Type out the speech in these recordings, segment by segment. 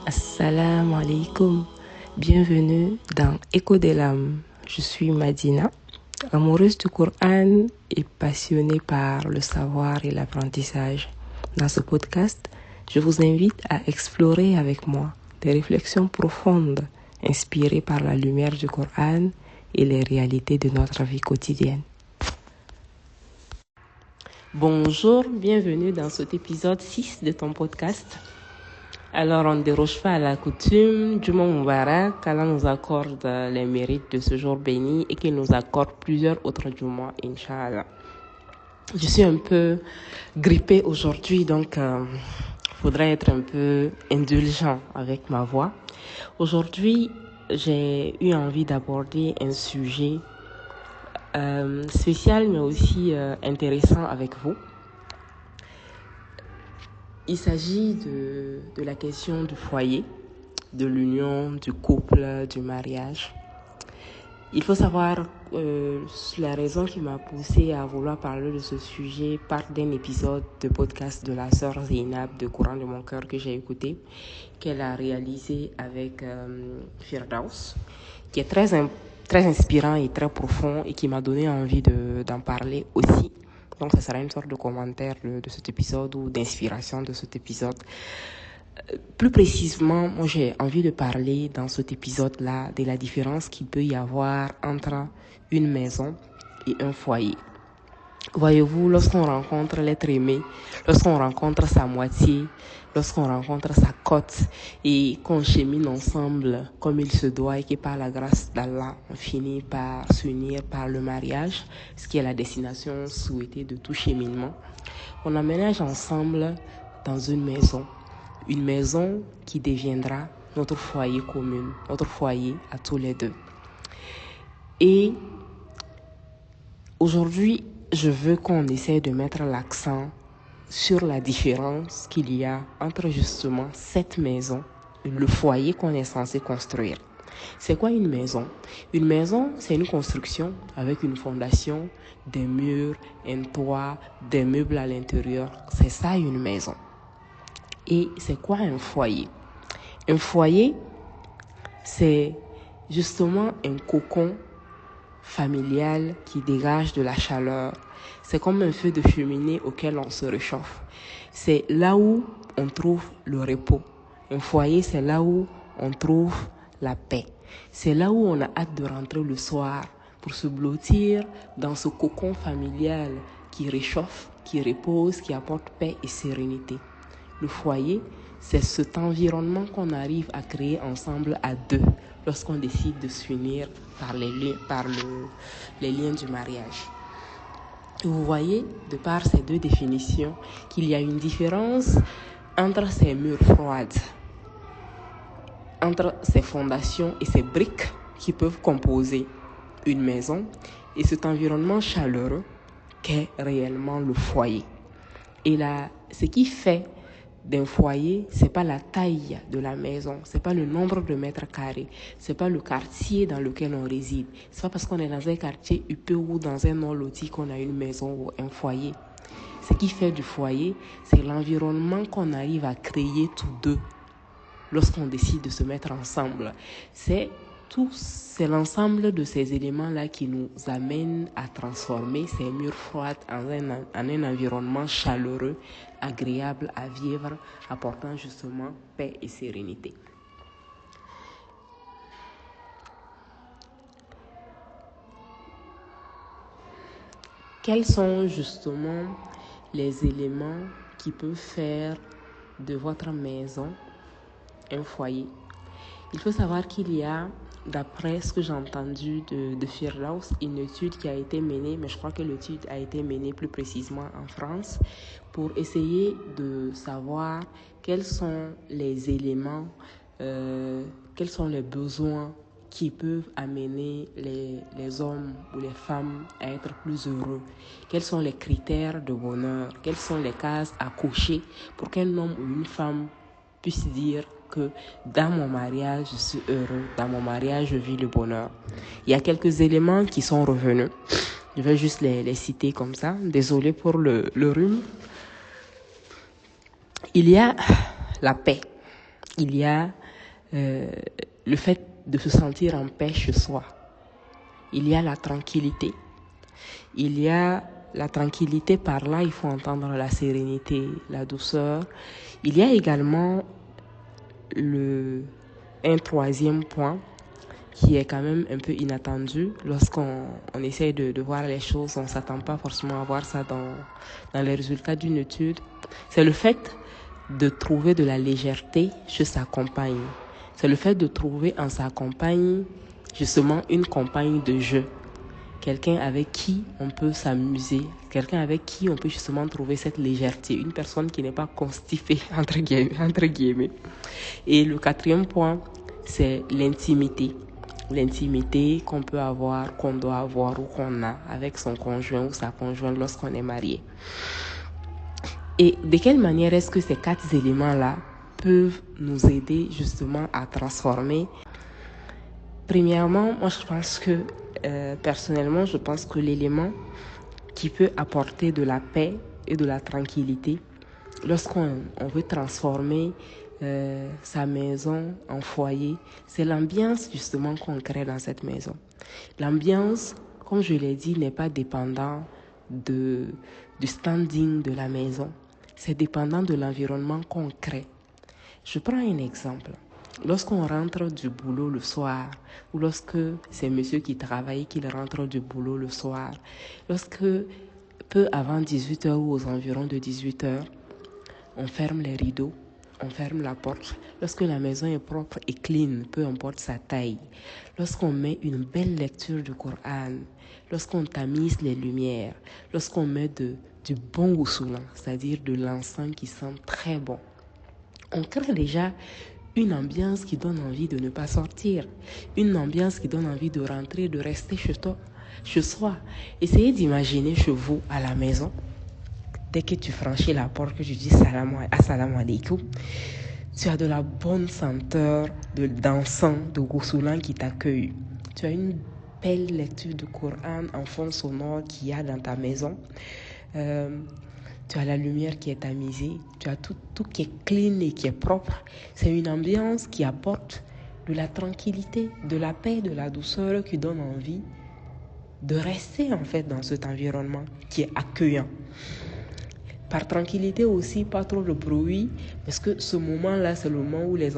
Assalamu alaikum, bienvenue dans Écho des l'âme. Je suis Madina, amoureuse du Coran et passionnée par le savoir et l'apprentissage. Dans ce podcast, je vous invite à explorer avec moi des réflexions profondes inspirées par la lumière du Coran et les réalités de notre vie quotidienne. Bonjour, bienvenue dans cet épisode 6 de ton podcast. Alors, on ne déroge pas à la coutume. Juma Mubarak, qu'Allah nous accorde les mérites de ce jour béni et qu'il nous accorde plusieurs autres Juma, Inch'Allah. Je suis un peu grippée aujourd'hui, donc faudrait être un peu indulgent avec ma voix. Aujourd'hui, j'ai eu envie d'aborder un sujet spécial mais aussi intéressant avec vous. Il s'agit de la question du foyer, de l'union, du couple, du mariage. Il faut savoir la raison qui m'a poussée à vouloir parler de ce sujet part d'un épisode de podcast de la sœur Zainab de Courant de mon cœur que j'ai écouté, qu'elle a réalisé avec Firdaus, qui est très inspirant et très profond et qui m'a donné envie d'en parler aussi. Donc, ça sera une sorte de commentaire de cet épisode ou d'inspiration de cet épisode. Plus précisément, moi, j'ai envie de parler dans cet épisode-là de la différence qu'il peut y avoir entre une maison et un foyer. Voyez-vous, lorsqu'on rencontre l'être aimé, lorsqu'on rencontre sa moitié, lorsqu'on rencontre sa cote et qu'on chemine ensemble comme il se doit et que par la grâce d'Allah, on finit par s'unir par le mariage, ce qui est la destination souhaitée de tout cheminement, on emménage ensemble dans une maison qui deviendra notre foyer commun, notre foyer à tous les deux. Et aujourd'hui, je veux qu'on essaie de mettre l'accent sur la différence qu'il y a entre justement cette maison et le foyer qu'on est censé construire. C'est quoi une maison? Une maison, c'est une construction avec une fondation, des murs, un toit, des meubles à l'intérieur. C'est ça une maison. Et c'est quoi un foyer? Un foyer, c'est justement un cocon familial qui dégage de la chaleur. C'est comme un feu de cheminée auquel on se réchauffe. C'est là où on trouve le repos. Un foyer, c'est là où on trouve la paix. C'est là où on a hâte de rentrer le soir pour se blottir dans ce cocon familial qui réchauffe, qui repose, qui apporte paix et sérénité. Le foyer, c'est cet environnement qu'on arrive à créer ensemble à deux lorsqu'on décide de s'unir par les liens du mariage. Vous voyez, de par ces deux définitions, qu'il y a une différence entre ces murs froides, entre ces fondations et ces briques qui peuvent composer une maison et cet environnement chaleureux qu'est réellement le foyer. Et là, ce qui fait d'un foyer, c'est pas la taille de la maison, c'est pas le nombre de mètres carrés, c'est pas le quartier dans lequel on réside. C'est pas parce qu'on est dans un quartier huppé ou dans un non-loti qu'on a une maison ou un foyer. Ce qui fait du foyer, c'est l'environnement qu'on arrive à créer tous deux lorsqu'on décide de se mettre ensemble. C'est l'ensemble de ces éléments-là qui nous amènent à transformer ces murs froids en un environnement chaleureux, agréable à vivre, apportant justement paix et sérénité. Quels sont justement les éléments qui peuvent faire de votre maison un foyer? Il faut savoir qu'il y a, d'après ce que j'ai entendu de Firdaus, une étude qui a été menée, mais je crois que l'étude a été menée plus précisément en France, pour essayer de savoir quels sont les éléments, quels sont les besoins qui peuvent amener les hommes ou les femmes à être plus heureux. Quels sont les critères de bonheur? Quelles sont les cases à cocher pour qu'un homme ou une femme puisse dire que dans mon mariage, je suis heureux, dans mon mariage, je vis le bonheur. Il y a quelques éléments qui sont revenus. Je vais juste les citer comme ça. Désolée pour le rhume. Il y a la paix. il y a le fait de se sentir en paix chez soi. Il y a la tranquillité. Il y a la tranquillité, par là, il faut entendre la sérénité, la douceur. Il y a également un troisième point qui est quand même un peu inattendu. Lorsqu'on essaye de voir les choses, on ne s'attend pas forcément à voir ça dans les résultats d'une étude. C'est le fait de trouver de la légèreté chez sa compagne. C'est le fait de trouver en sa compagne justement une compagne de jeu. Quelqu'un avec qui on peut s'amuser, quelqu'un avec qui on peut justement trouver cette légèreté, une personne qui n'est pas constipée, entre guillemets. Et le quatrième point, c'est l'intimité. L'intimité qu'on peut avoir, qu'on doit avoir ou qu'on a avec son conjoint ou sa conjointe lorsqu'on est marié. Et de quelle manière est-ce que ces 4 éléments-là peuvent nous aider justement à transformer? Premièrement, moi je pense que, personnellement, je pense que l'élément qui peut apporter de la paix et de la tranquillité, lorsqu'on veut transformer sa maison en foyer, c'est l'ambiance justement qu'on crée dans cette maison. L'ambiance, comme je l'ai dit, n'est pas dépendant du standing de la maison. C'est dépendant de l'environnement qu'on crée. Je prends un exemple. Lorsqu'on rentre du boulot le soir, ou lorsque c'est monsieur qui travaille, qu'il rentre du boulot le soir, lorsque peu avant 18h ou aux environs de 18h, on ferme les rideaux, on ferme la porte. Lorsque la maison est propre et clean, peu importe sa taille, lorsqu'on met une belle lecture du Coran, lorsqu'on tamise les lumières, lorsqu'on met du bon gousoulan, c'est-à-dire de l'encens qui sent très bon, on crée déjà une ambiance qui donne envie de ne pas sortir, une ambiance qui donne envie de rentrer, de rester chez soi. Essayez d'imaginer chez vous à la maison, dès que tu franchis la porte, que tu dis assalamu alaikum, tu as de la bonne senteur d'encens, de gousoulan qui t'accueille. Tu as une belle lecture du Coran en fond sonore qu'il y a dans ta maison. Tu as la lumière qui est tamisée, tu as tout qui est clean et qui est propre. C'est une ambiance qui apporte de la tranquillité, de la paix, de la douceur qui donne envie de rester en fait dans cet environnement qui est accueillant. Par tranquillité aussi, pas trop de bruit, parce que ce moment-là, c'est le moment où les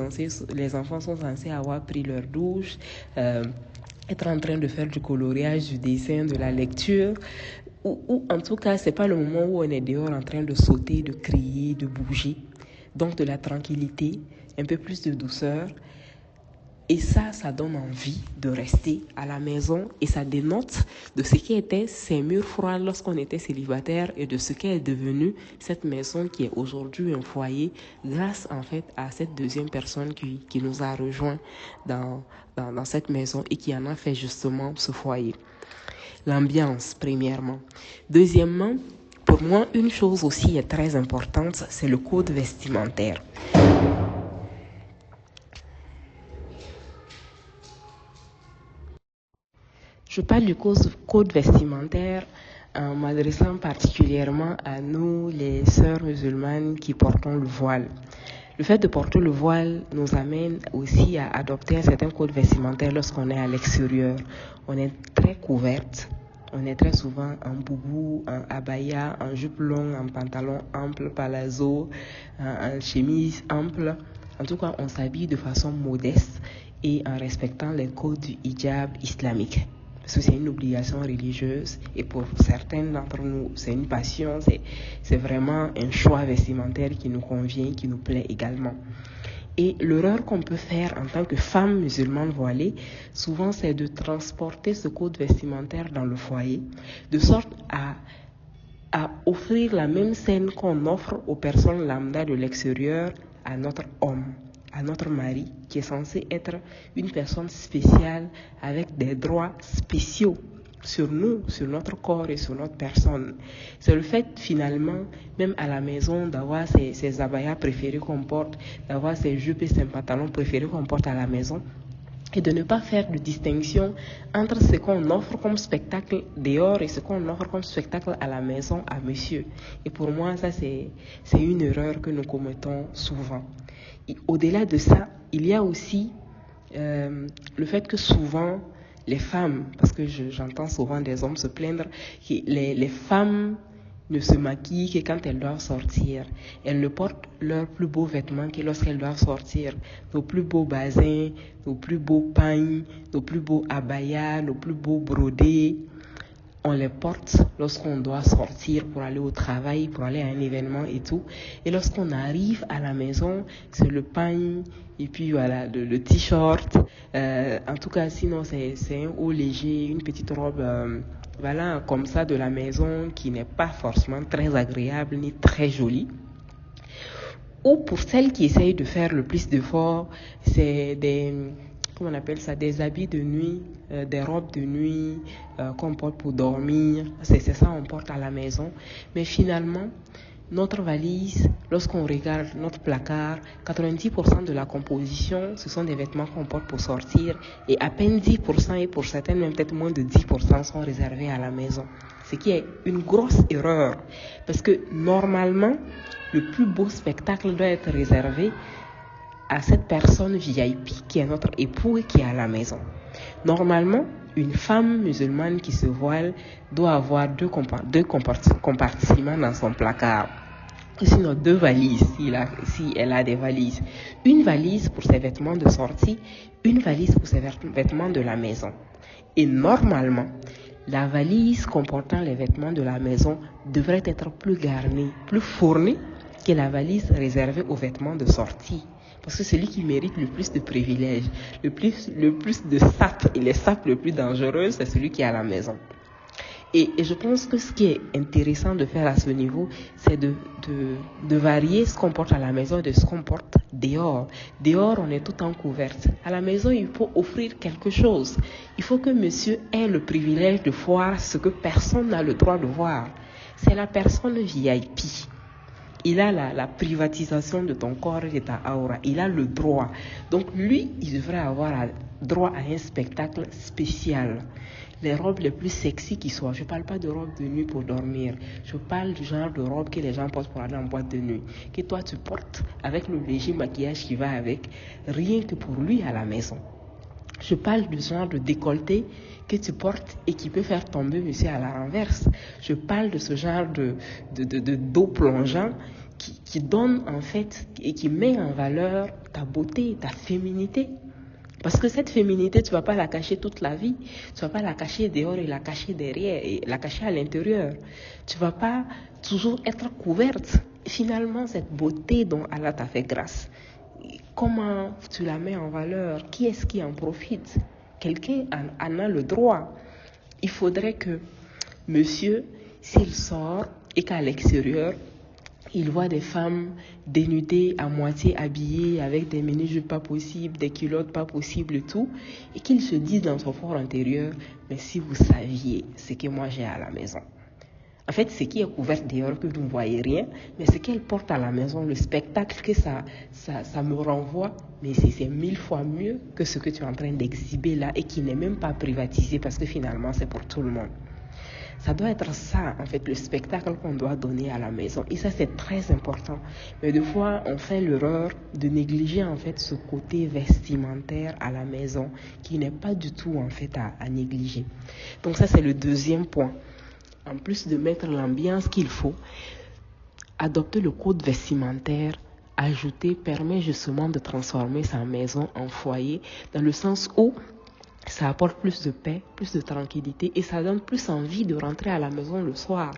enfants sont censés avoir pris leur douche, être en train de faire du coloriage, du dessin, de la lecture. Ou en tout cas, c'est pas le moment où on est dehors en train de sauter, de crier, de bouger. Donc de la tranquillité, un peu plus de douceur. Et ça donne envie de rester à la maison et ça dénote de ce qui était ces murs froids lorsqu'on était célibataire et de ce qu'est devenue cette maison qui est aujourd'hui un foyer grâce en fait à cette deuxième personne qui nous a rejoints dans cette maison et qui en a fait justement ce foyer. L'ambiance, premièrement. Deuxièmement, pour moi, une chose aussi est très importante, c'est le code vestimentaire. Je parle du code vestimentaire en m'adressant particulièrement à nous, les sœurs musulmanes qui portons le voile. Le fait de porter le voile nous amène aussi à adopter un certain code vestimentaire lorsqu'on est à l'extérieur. On est très couverte. On est très souvent en boubou, en abaya, en jupe longue, en pantalon ample, palazzo, en chemise ample. En tout cas, on s'habille de façon modeste et en respectant les codes du hijab islamique. Parce que c'est une obligation religieuse et pour certains d'entre nous, c'est une passion, c'est vraiment un choix vestimentaire qui nous convient, qui nous plaît également. Et l'erreur qu'on peut faire en tant que femme musulmane voilée, souvent c'est de transporter ce code vestimentaire dans le foyer, de sorte à offrir la même scène qu'on offre aux personnes lambda de l'extérieur à notre homme, à notre mari, qui est censé être une personne spéciale avec des droits spéciaux sur nous, sur notre corps et sur notre personne. C'est le fait finalement, même à la maison, d'avoir ces abayas préférés qu'on porte, d'avoir ces jupes et ces pantalons préférés qu'on porte à la maison, et de ne pas faire de distinction entre ce qu'on offre comme spectacle dehors et ce qu'on offre comme spectacle à la maison à monsieur. Et pour moi, ça c'est une erreur que nous commettons souvent. Et au-delà de ça, il y a aussi le fait que souvent, les femmes, parce que j'entends souvent des hommes se plaindre, que les femmes ne se maquillent que quand elles doivent sortir. Elles ne portent leurs plus beaux vêtements que lorsqu'elles doivent sortir. Nos plus beaux basins, nos plus beaux pagnes, nos plus beaux abayas, nos plus beaux brodés, on les porte lorsqu'on doit sortir pour aller au travail, pour aller à un événement et tout. Et lorsqu'on arrive à la maison, c'est le pagne et puis voilà, le t-shirt. En tout cas, sinon, c'est un haut léger, une petite robe, voilà, comme ça de la maison qui n'est pas forcément très agréable ni très jolie. Ou pour celles qui essayent de faire le plus d'efforts, c'est comment on appelle ça, des habits de nuit, des robes de nuit qu'on porte pour dormir. C'est ça on porte à la maison. Mais finalement, notre valise, lorsqu'on regarde notre placard, 90% de la composition, ce sont des vêtements qu'on porte pour sortir et à peine 10%, et pour certaines même peut-être moins de 10% sont réservés à la maison. Ce qui est une grosse erreur parce que normalement, le plus beau spectacle doit être réservé à cette personne VIP qui est notre époux et qui est à la maison. Normalement, une femme musulmane qui se voile doit avoir deux compartiments dans son placard. Sinon, 2 valises, si elle a des valises. Une valise pour ses vêtements de sortie, une valise pour ses vêtements de la maison. Et normalement, la valise comportant les vêtements de la maison devrait être plus garnie, plus fournie que la valise réservée aux vêtements de sortie. Parce que celui qui mérite le plus de privilèges, le plus de sapes et les sapes les plus dangereuses, c'est celui qui est à la maison. Et je pense que ce qui est intéressant de faire à ce niveau, c'est de varier ce qu'on porte à la maison de ce qu'on porte dehors. Dehors, on est tout en couverte. À la maison, il faut offrir quelque chose. Il faut que monsieur ait le privilège de voir ce que personne n'a le droit de voir. C'est la personne VIP. Il a la privatisation de ton corps et de ta aura. Il a le droit. Donc lui, il devrait avoir droit à un spectacle spécial. Les robes les plus sexy qui soient. Je ne parle pas de robes de nuit pour dormir. Je parle du genre de robe que les gens portent pour aller en boîte de nuit. Que toi tu portes avec le léger maquillage qui va avec, rien que pour lui à la maison. Je parle du genre de décolleté que tu portes et qui peut faire tomber monsieur à la renverse. Je parle de ce genre de dos plongeant qui donne en fait et qui met en valeur ta beauté, ta féminité. Parce que cette féminité, tu ne vas pas la cacher toute la vie. Tu ne vas pas la cacher dehors et la cacher derrière et la cacher à l'intérieur. Tu ne vas pas toujours être couverte. Finalement, cette beauté dont Allah t'a fait grâce, comment tu la mets en valeur? Qui est-ce qui en profite? Quelqu'un en a le droit. Il faudrait que monsieur, s'il sort et qu'à l'extérieur, il voit des femmes dénudées, à moitié habillées, avec des mini-jupes pas possibles, des culottes pas possibles et tout, et qu'il se dise dans son fort intérieur, mais si vous saviez ce que moi j'ai à la maison. En fait, ce qui est couvert dehors, que vous ne voyez rien, mais ce qu'elle porte à la maison, le spectacle que ça me renvoie, mais c'est 1000 fois mieux que ce que tu es en train d'exhiber là et qui n'est même pas privatisé parce que finalement c'est pour tout le monde. Ça doit être ça, en fait, le spectacle qu'on doit donner à la maison. Et ça, c'est très important. Mais des fois, on fait l'erreur de négliger, en fait, ce côté vestimentaire à la maison qui n'est pas du tout, en fait, à négliger. Donc ça, c'est le deuxième point. En plus de mettre l'ambiance qu'il faut, adopter le code vestimentaire ajouté permet justement de transformer sa maison en foyer dans le sens où ça apporte plus de paix, plus de tranquillité et ça donne plus envie de rentrer à la maison le soir.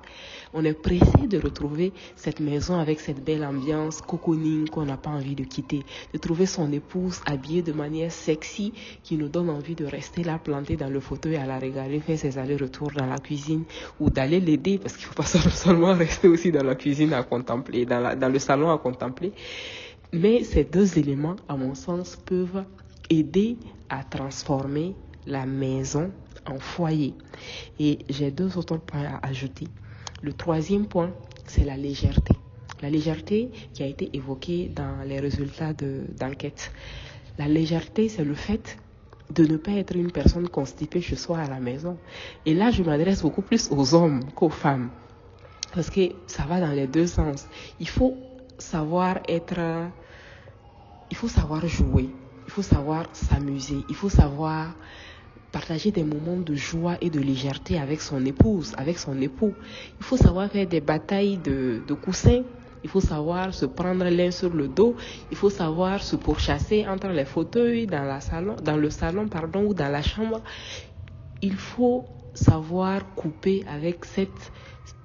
On est pressé de retrouver cette maison avec cette belle ambiance cocooning qu'on n'a pas envie de quitter, de trouver son épouse habillée de manière sexy qui nous donne envie de rester là plantée dans le fauteuil à la regarder faire ses allers-retours dans la cuisine ou d'aller l'aider parce qu'il ne faut pas seulement rester aussi dans la cuisine à contempler, dans le salon à contempler. Mais ces deux éléments, à mon sens, peuvent aider à transformer la maison en foyer. Et j'ai 2 autres points à ajouter. Le troisième point, c'est la légèreté. La légèreté qui a été évoquée dans les résultats d'enquête. La légèreté, c'est le fait de ne pas être une personne constipée chez soi à la maison. Et là, je m'adresse beaucoup plus aux hommes qu'aux femmes. Parce que ça va dans les deux sens. Il faut savoir être il faut savoir jouer, il faut savoir s'amuser, il faut savoir partager des moments de joie et de légèreté avec son épouse, avec son époux. Il faut savoir faire des batailles de coussins. Il faut savoir se prendre l'un sur le dos. Il faut savoir se pourchasser entre les fauteuils dans le salon, ou dans la chambre. Il faut savoir couper avec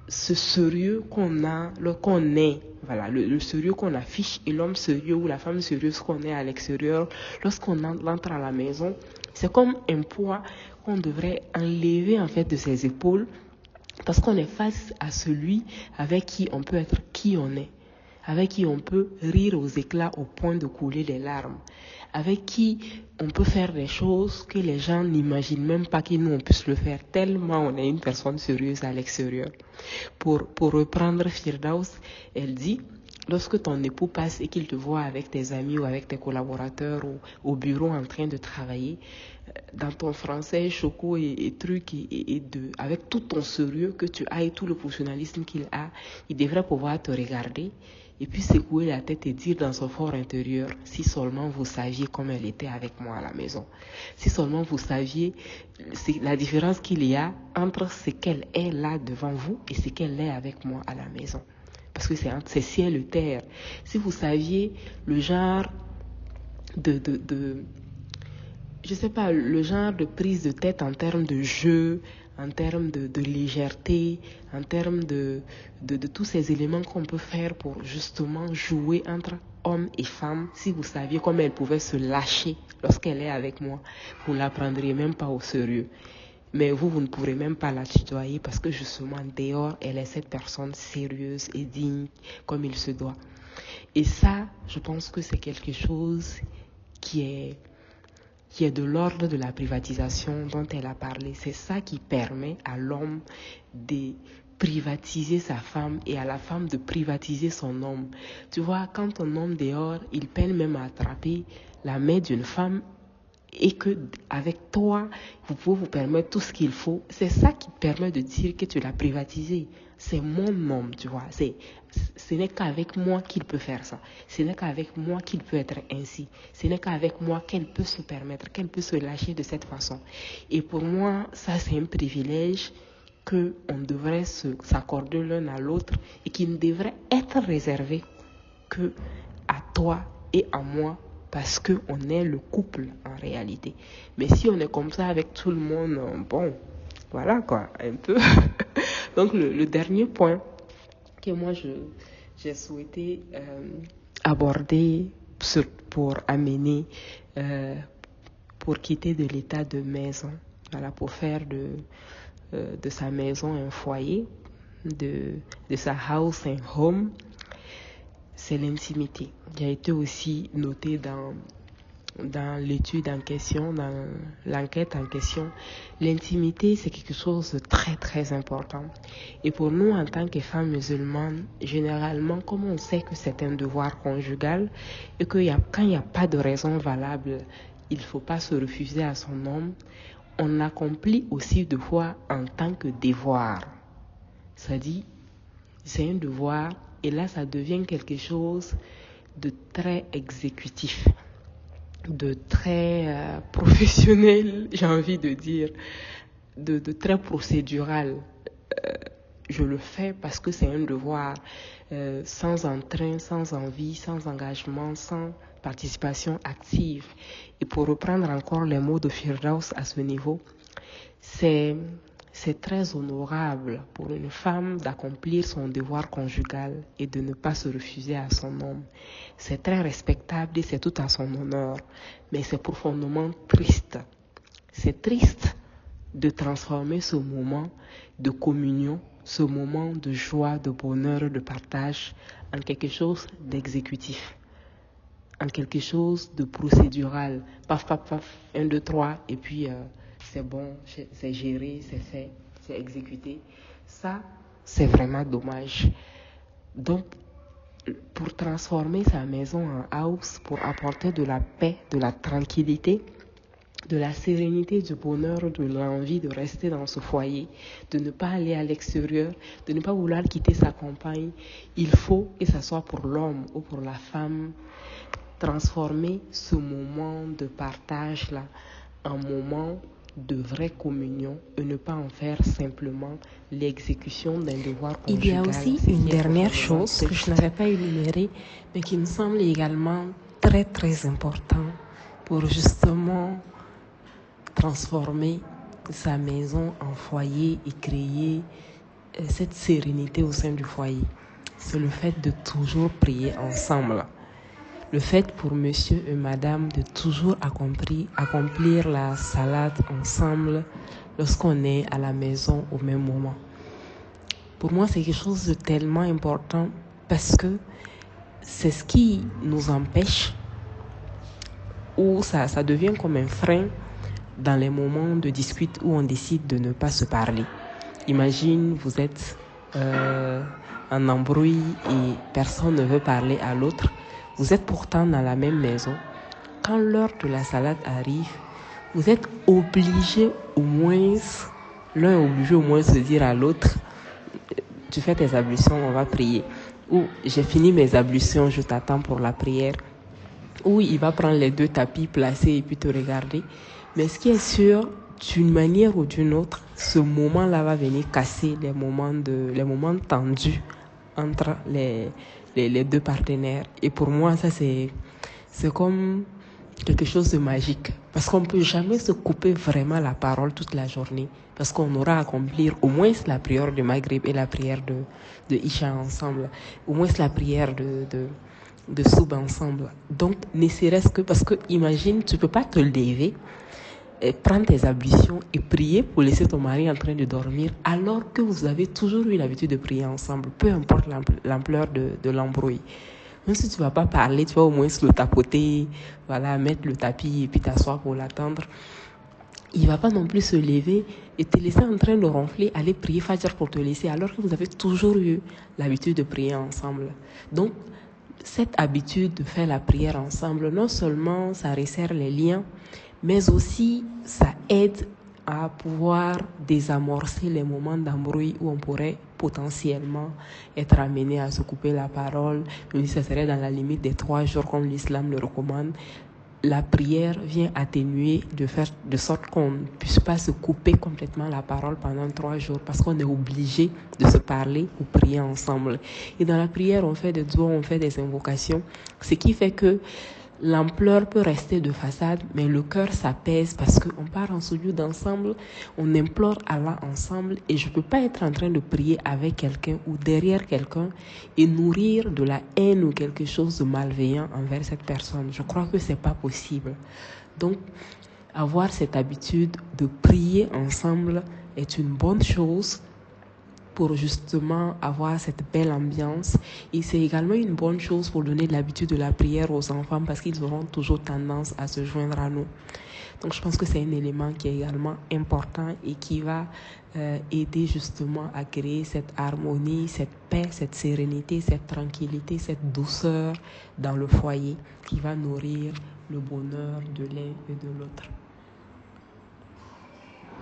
ce sérieux qu'on a, qu'on est. Voilà, le sérieux qu'on affiche et l'homme sérieux ou la femme sérieuse qu'on est à l'extérieur. Lorsqu'on entre à la maison, c'est comme un poids qu'on devrait enlever en fait de ses épaules, parce qu'on est face à celui avec qui on peut être qui on est, avec qui on peut rire aux éclats au point de couler des larmes, avec qui on peut faire des choses que les gens n'imaginent même pas que nous on puisse le faire, tellement on est une personne sérieuse à l'extérieur. Pour reprendre Firdaus, elle dit: lorsque ton époux passe et qu'il te voit avec tes amis ou avec tes collaborateurs ou au bureau en train de travailler, dans ton français choco et truc avec tout ton sérieux que tu as et tout le professionnalisme qu'il a, il devrait pouvoir te regarder et puis secouer la tête et dire dans son fort intérieur: si seulement vous saviez comme elle était avec moi à la maison, si seulement vous saviez la différence qu'il y a entre ce qu'elle est là devant vous et ce qu'elle est avec moi à la maison. Parce que c'est ciel et terre. Si vous saviez le genre je sais pas, le genre de prise de tête en termes de jeu, en termes de légèreté, en termes de tous ces éléments qu'on peut faire pour justement jouer entre hommes et femmes. Si vous saviez comment elle pouvait se lâcher lorsqu'elle est avec moi, vous ne la prendriez même pas au sérieux. Mais vous ne pourrez même pas la tutoyer parce que justement dehors, elle est cette personne sérieuse et digne comme il se doit. Et ça, je pense que c'est quelque chose qui est de l'ordre de la privatisation dont elle a parlé. C'est ça qui permet à l'homme de privatiser sa femme et à la femme de privatiser son homme. Tu vois, quand un homme dehors, il peine même à attraper la main d'une femme et que avec toi, vous pouvez vous permettre tout ce qu'il faut. C'est ça qui permet de dire que tu l'as privatisé. C'est mon homme, tu vois. Ce n'est qu'avec moi qu'il peut faire ça. Ce n'est qu'avec moi qu'il peut être ainsi. Ce n'est qu'avec moi qu'elle peut se permettre, qu'elle peut se lâcher de cette façon. Et pour moi, ça c'est un privilège qu'on devrait s'accorder l'un à l'autre et qui ne devrait être réservé que à toi et à moi, parce qu'on est le couple en réalité. Mais si on est comme ça avec tout le monde, bon, voilà quoi, un peu. Donc le dernier point que moi j'ai souhaité aborder pour amener, pour quitter de l'état de maison, voilà, pour faire de sa maison un foyer, de sa house un home, c'est l'intimité. Il a été aussi noté dans l'étude en question, dans l'enquête en question. L'intimité, c'est quelque chose de très très important. Et pour nous, en tant que femmes musulmanes, généralement, comme on sait que c'est un devoir conjugal et que quand il n'y a pas de raison valable, il ne faut pas se refuser à son homme, on accomplit aussi le devoir en tant que devoir. C'est-à-dire, c'est un devoir et là, ça devient quelque chose de très exécutif, de très professionnel, j'ai envie de dire, de très procédural. Je le fais parce que c'est un devoir, sans entrain, sans envie, sans engagement, sans participation active. Et pour reprendre encore les mots de Firdaus à ce niveau, c'est très honorable pour une femme d'accomplir son devoir conjugal et de ne pas se refuser à son homme. C'est très respectable et c'est tout à son honneur. Mais c'est profondément triste. C'est triste de transformer ce moment de communion, ce moment de joie, de bonheur, de partage en quelque chose d'exécutif, en quelque chose de procédural. Paf, paf, paf, 1, 2, 3 et puis c'est bon, c'est géré, c'est fait, c'est exécuté. Ça, c'est vraiment dommage. Donc, pour transformer sa maison en house, pour apporter de la paix, de la tranquillité, de la sérénité, du bonheur, de l'envie de rester dans ce foyer, de ne pas aller à l'extérieur, de ne pas vouloir quitter sa compagne, il faut que ce soit pour l'homme ou pour la femme transformer ce moment de partage-là en moment de vraie communion et ne pas en faire simplement l'exécution d'un devoir conjugal. Il y a aussi une dernière chose que je n'avais pas énumérée, mais qui me semble également très très important pour justement transformer sa maison en foyer et créer cette sérénité au sein du foyer. C'est le fait de toujours prier ensemble. Le fait pour monsieur et madame de toujours accomplir la salade ensemble lorsqu'on est à la maison au même moment. Pour moi, c'est quelque chose de tellement important parce que c'est ce qui nous empêche ou ça devient comme un frein dans les moments de dispute où on décide de ne pas se parler. Imagine, vous êtes en embrouille et personne ne veut parler à l'autre. Vous êtes pourtant dans la même maison. Quand l'heure de la salade arrive, vous êtes obligé au moins, l'un est obligé au moins de se dire à l'autre, tu fais tes ablutions, on va prier. Ou j'ai fini mes ablutions, je t'attends pour la prière. Ou il va prendre les 2 tapis placés et puis te regarder. Mais ce qui est sûr, d'une manière ou d'une autre, ce moment-là va venir casser les moments tendus entre les 2 partenaires. Et pour moi, ça c'est comme quelque chose de magique. Parce qu'on ne peut jamais se couper vraiment la parole toute la journée. Parce qu'on aura à accomplir au moins la prière de Maghrib et la prière de Isha ensemble. Au moins la prière de Soub ensemble. Donc, ne serait-ce que parce que, imagine, tu ne peux pas te lever, prendre tes ablutions et prier pour laisser ton mari en train de dormir alors que vous avez toujours eu l'habitude de prier ensemble, peu importe l'ampleur de l'embrouille. Même si tu ne vas pas parler, tu vas au moins le tapoter, voilà, mettre le tapis et puis t'asseoir pour l'attendre. Il ne va pas non plus se lever et te laisser en train de ronfler, aller prier Fajr pour te laisser alors que vous avez toujours eu l'habitude de prier ensemble. Donc, cette habitude de faire la prière ensemble, non seulement ça resserre les liens, mais aussi ça aide à pouvoir désamorcer les moments d'embrouille où on pourrait potentiellement être amené à se couper la parole, même si ça serait dans la limite des 3 jours comme l'islam le recommande. La prière vient atténuer de sorte qu'on ne puisse pas se couper complètement la parole pendant 3 jours parce qu'on est obligé de se parler ou prier ensemble. Et dans la prière, on fait des doigts, on fait des invocations, ce qui fait que l'ampleur peut rester de façade, mais le cœur s'apaise parce qu'on part en sujoud ensemble, on implore Allah ensemble et je ne peux pas être en train de prier avec quelqu'un ou derrière quelqu'un et nourrir de la haine ou quelque chose de malveillant envers cette personne. Je crois que ce n'est pas possible. Donc, avoir cette habitude de prier ensemble est une bonne chose pour justement avoir cette belle ambiance. Et c'est également une bonne chose pour donner l'habitude de la prière aux enfants parce qu'ils auront toujours tendance à se joindre à nous. Donc je pense que c'est un élément qui est également important et qui va aider justement à créer cette harmonie, cette paix, cette sérénité, cette tranquillité, cette douceur dans le foyer qui va nourrir le bonheur de l'un et de l'autre.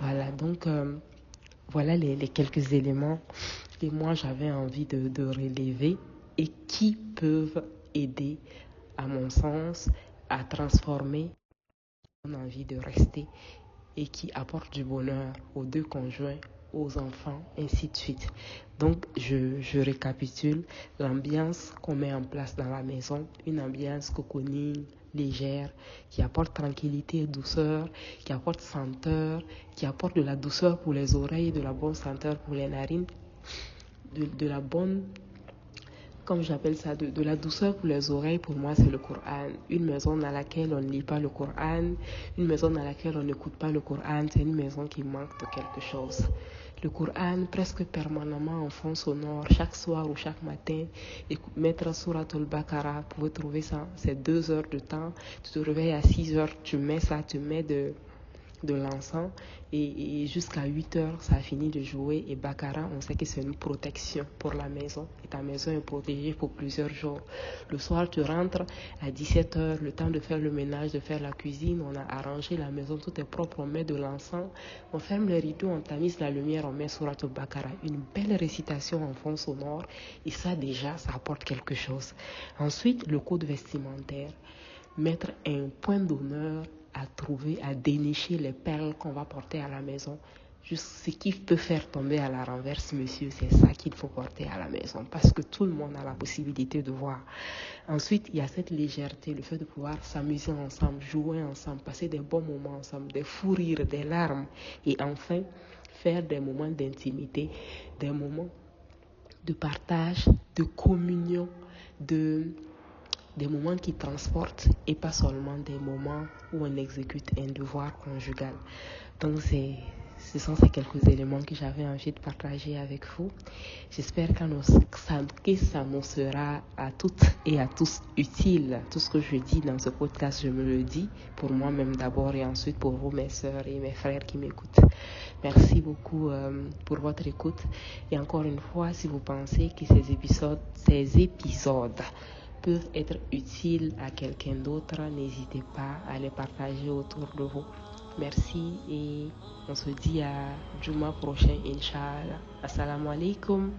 Voilà, donc voilà les quelques éléments que moi j'avais envie de relever et qui peuvent aider, à mon sens, à transformer mon envie de rester et qui apportent du bonheur aux 2 conjoints, aux enfants, ainsi de suite. Donc, je récapitule l'ambiance qu'on met en place dans la maison, une ambiance cocooning, légère, qui apporte tranquillité et douceur, qui apporte senteur, qui apporte de la douceur pour les oreilles, de la bonne senteur pour les narines, de la bonne, comme j'appelle ça, de la douceur pour les oreilles. Pour moi, c'est le Coran. Une maison dans laquelle on ne lit pas le Coran, une maison dans laquelle on n'écoute pas le Coran, c'est une maison qui manque de quelque chose. Le Coran, presque permanemment en fond sonore, chaque soir ou chaque matin, mettre Surat al-Baqarah, vous pouvez trouver ça, c'est 2 heures de temps, tu te réveilles à 6 heures, tu mets ça, tu mets de l'encens et jusqu'à 8 heures ça a fini de jouer. Et Baqarah, on sait que c'est une protection pour la maison et ta maison est protégée pour plusieurs jours. Le soir tu rentres à 17 heures, le temps de faire le ménage, de faire la cuisine, on a arrangé la maison, tout est propre, on met de l'encens, on ferme les rideaux, on tamise la lumière, on met Surat al-Baqarah, une belle récitation en fond sonore et ça déjà ça apporte quelque chose. Ensuite, le code vestimentaire. mettre un point d'honneur à trouver, à dénicher les perles qu'on va porter à la maison. Juste ce qui peut faire tomber à la renverse, monsieur, c'est ça qu'il faut porter à la maison, parce que tout le monde a la possibilité de voir. Ensuite, il y a cette légèreté, le fait de pouvoir s'amuser ensemble, jouer ensemble, passer des bons moments ensemble, des fous rires, des larmes, et enfin faire des moments d'intimité, des moments de partage, de communion, des moments qui transportent et pas seulement des moments où on exécute un devoir conjugal. Donc ce sont ces quelques éléments que j'avais envie de partager avec vous. J'espère que ça nous sera à toutes et à tous utile. Tout ce que je dis dans ce podcast, je me le dis pour moi-même d'abord et ensuite pour vous, mes sœurs et mes frères qui m'écoutent. Merci beaucoup pour votre écoute. Et encore une fois, si vous pensez que ces épisodes peuvent être utiles à quelqu'un d'autre, n'hésitez pas à les partager autour de vous. Merci et on se dit à Juma prochain, Inch'Allah. Assalamu alaikum.